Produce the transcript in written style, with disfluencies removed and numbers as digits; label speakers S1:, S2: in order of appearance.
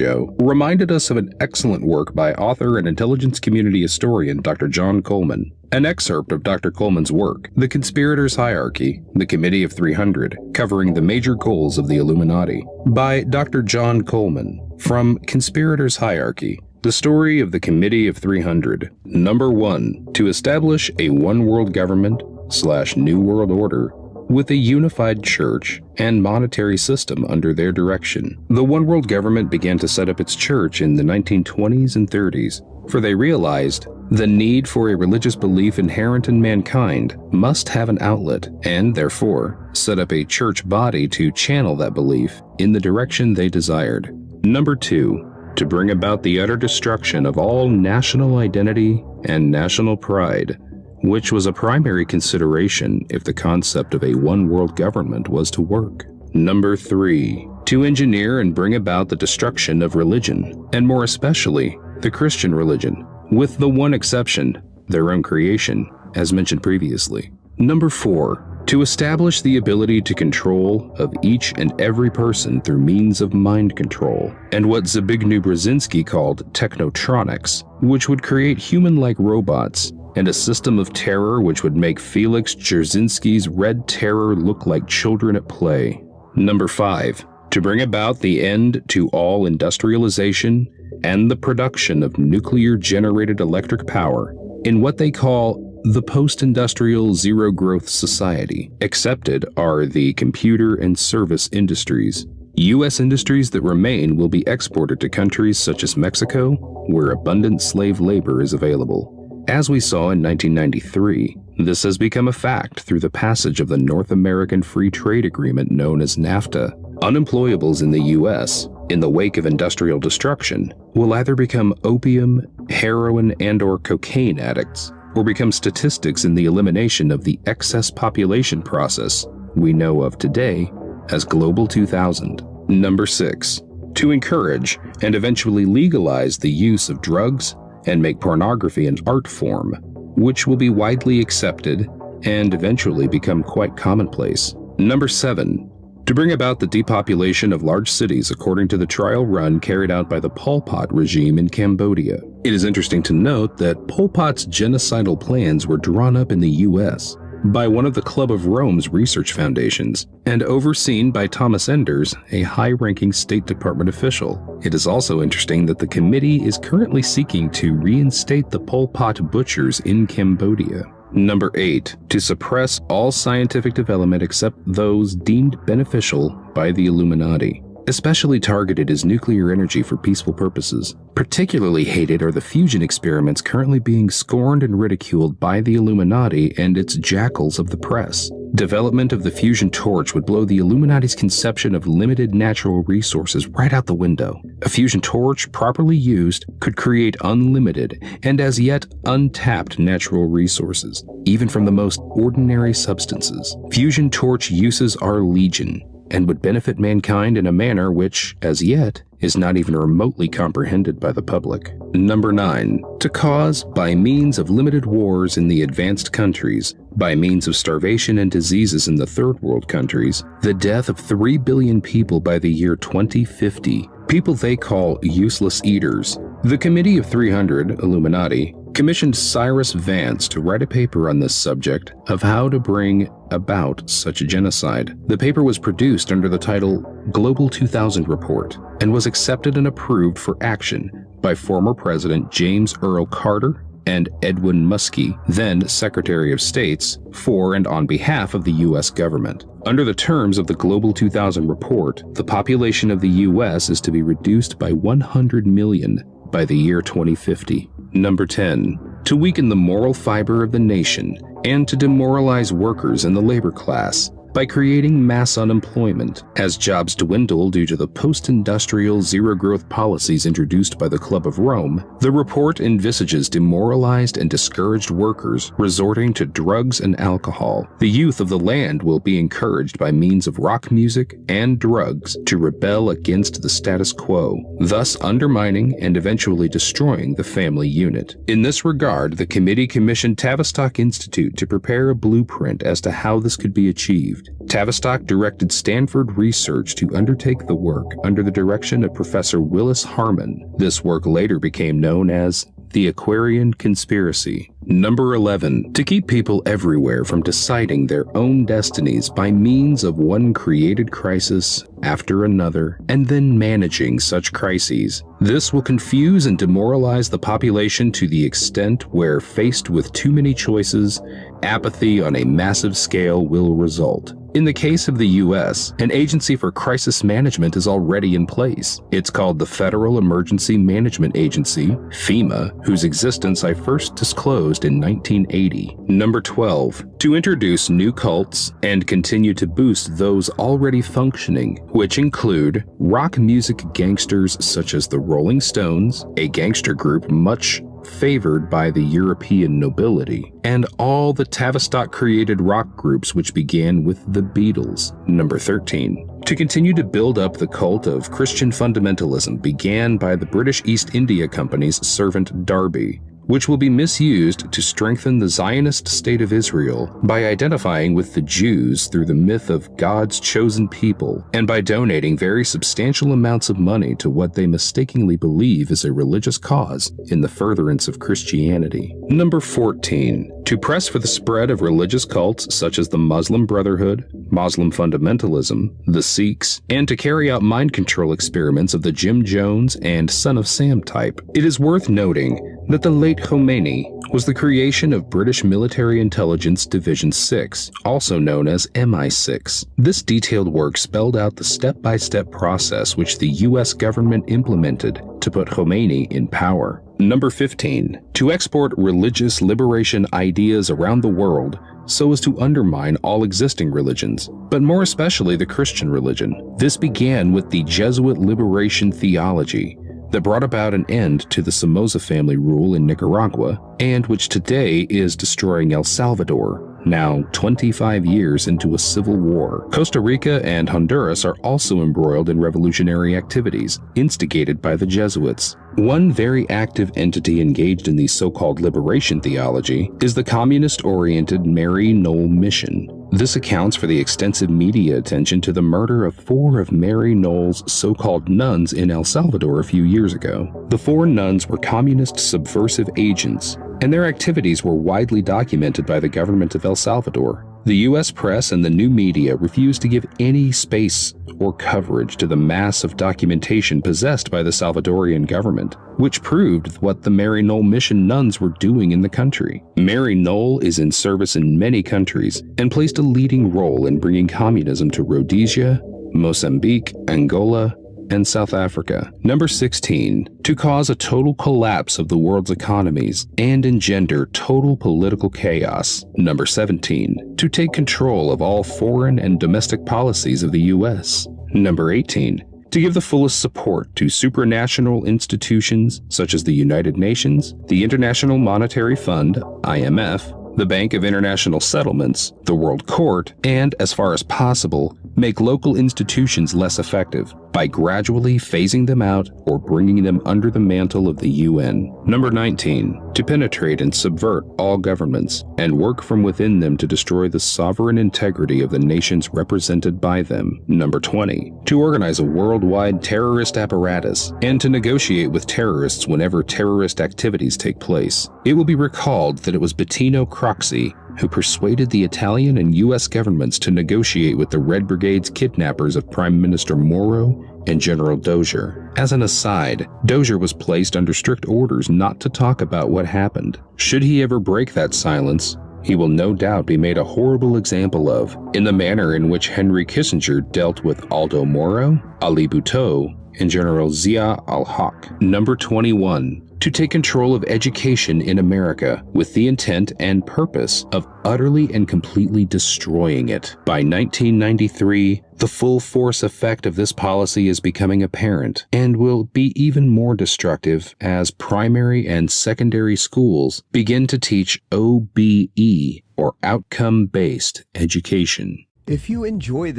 S1: show reminded us of an excellent work by author and intelligence community historian Dr. John Coleman. An excerpt of Dr. Coleman's work, The Conspirators' Hierarchy, the Committee of 300, covering the major goals of the Illuminati, by Dr. John Coleman, from Conspirators' Hierarchy. The story of the Committee of 300. Number 1. To establish a one-world government/New World Order with a unified church and monetary system under their direction. The one-world government began to set up its church in the 1920s and 30s, for they realized the need for a religious belief inherent in mankind must have an outlet, and therefore set up a church body to channel that belief in the direction they desired. Number 2. To bring about the utter destruction of all national identity and national pride, which was a primary consideration if the concept of a one-world government was to work. Number 3. To engineer and bring about the destruction of religion, and more especially, the Christian religion, with the one exception, their own creation, as mentioned previously. Number 4. To establish the ability to control of each and every person through means of mind control, and what Zbigniew Brzezinski called technotronics, which would create human-like robots, and a system of terror which would make Felix Dzerzhinsky's Red Terror look like children at play. Number 5. To bring about the end to all industrialization and the production of nuclear-generated electric power in what they call the post-industrial zero-growth society. Accepted are the computer and service industries. U.S. industries that remain will be exported to countries such as Mexico, where abundant slave labor is available. As we saw in 1993, this has become a fact through the passage of the North American Free Trade Agreement known as NAFTA. Unemployables in the U.S., in the wake of industrial destruction, will either become opium, heroin, and/or cocaine addicts, or become statistics in the elimination of the excess population process we know of today as Global 2000. Number 6. To encourage and eventually legalize the use of drugs and make pornography an art form, which will be widely accepted and eventually become quite commonplace. Number 7. To bring about the depopulation of large cities according to the trial run carried out by the Pol Pot regime in Cambodia. It is interesting to note that Pol Pot's genocidal plans were drawn up in the U.S. by one of the Club of Rome's research foundations and overseen by Thomas Enders, a high-ranking State Department official. It is also interesting that the committee is currently seeking to reinstate the Pol Pot butchers in Cambodia. Number 8. To suppress all scientific development except those deemed beneficial by the Illuminati. Especially targeted is nuclear energy for peaceful purposes. Particularly hated are the fusion experiments currently being scorned and ridiculed by the Illuminati and its jackals of the press. Development of the fusion torch would blow the Illuminati's conception of limited natural resources right out the window. A fusion torch, properly used, could create unlimited and as yet untapped natural resources, even from the most ordinary substances. Fusion torch uses are legion, and would benefit mankind in a manner which, as yet, is not even remotely comprehended by the public. Number 9. To cause, by means of limited wars in the advanced countries, by means of starvation and diseases in the third world countries, the death of 3 billion people by the year 2050, people they call useless eaters. The Committee of 300, Illuminati, commissioned Cyrus Vance to write a paper on this subject of how to bring about such a genocide. The paper was produced under the title Global 2000 Report and was accepted and approved for action by former President James Earl Carter and Edwin Muskie, then Secretary of States, for and on behalf of the U.S. government. Under the terms of the Global 2000 Report, the population of the U.S. is to be reduced by 100 million by the year 2050. Number 10. To weaken the moral fiber of the nation and to demoralize workers in the labor class by creating mass unemployment. As jobs dwindle due to the post-industrial zero-growth policies introduced by the Club of Rome, the report envisages demoralized and discouraged workers resorting to drugs and alcohol. The youth of the land will be encouraged by means of rock music and drugs to rebel against the status quo, thus undermining and eventually destroying the family unit. In this regard, the committee commissioned Tavistock Institute to prepare a blueprint as to how this could be achieved. achieved. Tavistock directed Stanford Research to undertake the work under the direction of Professor Willis Harman. This work later became known as the Aquarian Conspiracy. Number 11. To keep people everywhere from deciding their own destinies by means of one created crisis after another, and then managing such crises. This will confuse and demoralize the population to the extent where, faced with too many choices, apathy on a massive scale will result. In the case of the U.S., an agency for crisis management is already in place. It's called the Federal Emergency Management Agency, FEMA, whose existence I first disclosed in 1980. Number 12. To introduce new cults and continue to boost those already functioning, which include rock music gangsters such as the Rolling Stones, a gangster group much favored by the European nobility, and all the Tavistock-created rock groups which began with the Beatles. Number 13. To continue to build up the cult of Christian fundamentalism began by the British East India Company's servant Darby, which will be misused to strengthen the Zionist state of Israel by identifying with the Jews through the myth of God's chosen people and by donating very substantial amounts of money to what they mistakenly believe is a religious cause in the furtherance of Christianity. Number 14. To press for the spread of religious cults such as the Muslim Brotherhood, Muslim fundamentalism, the Sikhs, and to carry out mind control experiments of the Jim Jones and Son of Sam type. It is worth noting that the late Khomeini was the creation of British Military Intelligence Division 6, also known as MI6. This detailed work spelled out the step-by-step process which the U.S. government implemented to put Khomeini in power. Number 15. To export religious liberation ideas around the world so as to undermine all existing religions, but more especially the Christian religion. This began with the Jesuit liberation theology that brought about an end to the Somoza family rule in Nicaragua, and which today is destroying El Salvador, now 25 years into a civil war. Costa Rica and Honduras are also embroiled in revolutionary activities, instigated by the Jesuits. One very active entity engaged in the so-called liberation theology is the communist-oriented Mary Knoll Mission. This accounts for the extensive media attention to the murder of 4 of Mary Knoll's so-called nuns in El Salvador a few years ago. The 4 nuns were communist subversive agents, and their activities were widely documented by the government of El Salvador. The U.S. press and the new media refused to give any space or coverage to the mass of documentation possessed by the Salvadorian government, which proved what the Mary Knoll Mission nuns were doing in the country. Mary Knoll is in service in many countries and played a leading role in bringing communism to Rhodesia, Mozambique, Angola, and South Africa. Number 16. To cause a total collapse of the world's economies and engender total political chaos. Number 17. To take control of all foreign and domestic policies of the U.S. Number 18. To give the fullest support to supranational institutions such as the United Nations, the International Monetary Fund, IMF, the Bank of International Settlements, the World Court, and, as far as possible, make local institutions less effective by gradually phasing them out or bringing them under the mantle of the UN. Number 19. To penetrate and subvert all governments and work from within them to destroy the sovereign integrity of the nations represented by them. Number 20. To organize a worldwide terrorist apparatus and to negotiate with terrorists whenever terrorist activities take place. It will be recalled that it was Bettino Craxi who persuaded the Italian and U.S. governments to negotiate with the Red Brigade's kidnappers of Prime Minister Moro and General Dozier. As an aside, Dozier was placed under strict orders not to talk about what happened. Should he ever break that silence, he will no doubt be made a horrible example of, in the manner in which Henry Kissinger dealt with Aldo Moro, Ali Bhutto, and General Zia al-Haq. Number 21. To take control of education in America with the intent and purpose of utterly and completely destroying it. By 1993, the full force effect of this policy is becoming apparent and will be even more destructive as primary and secondary schools begin to teach OBE, or outcome-based education.
S2: If you enjoy this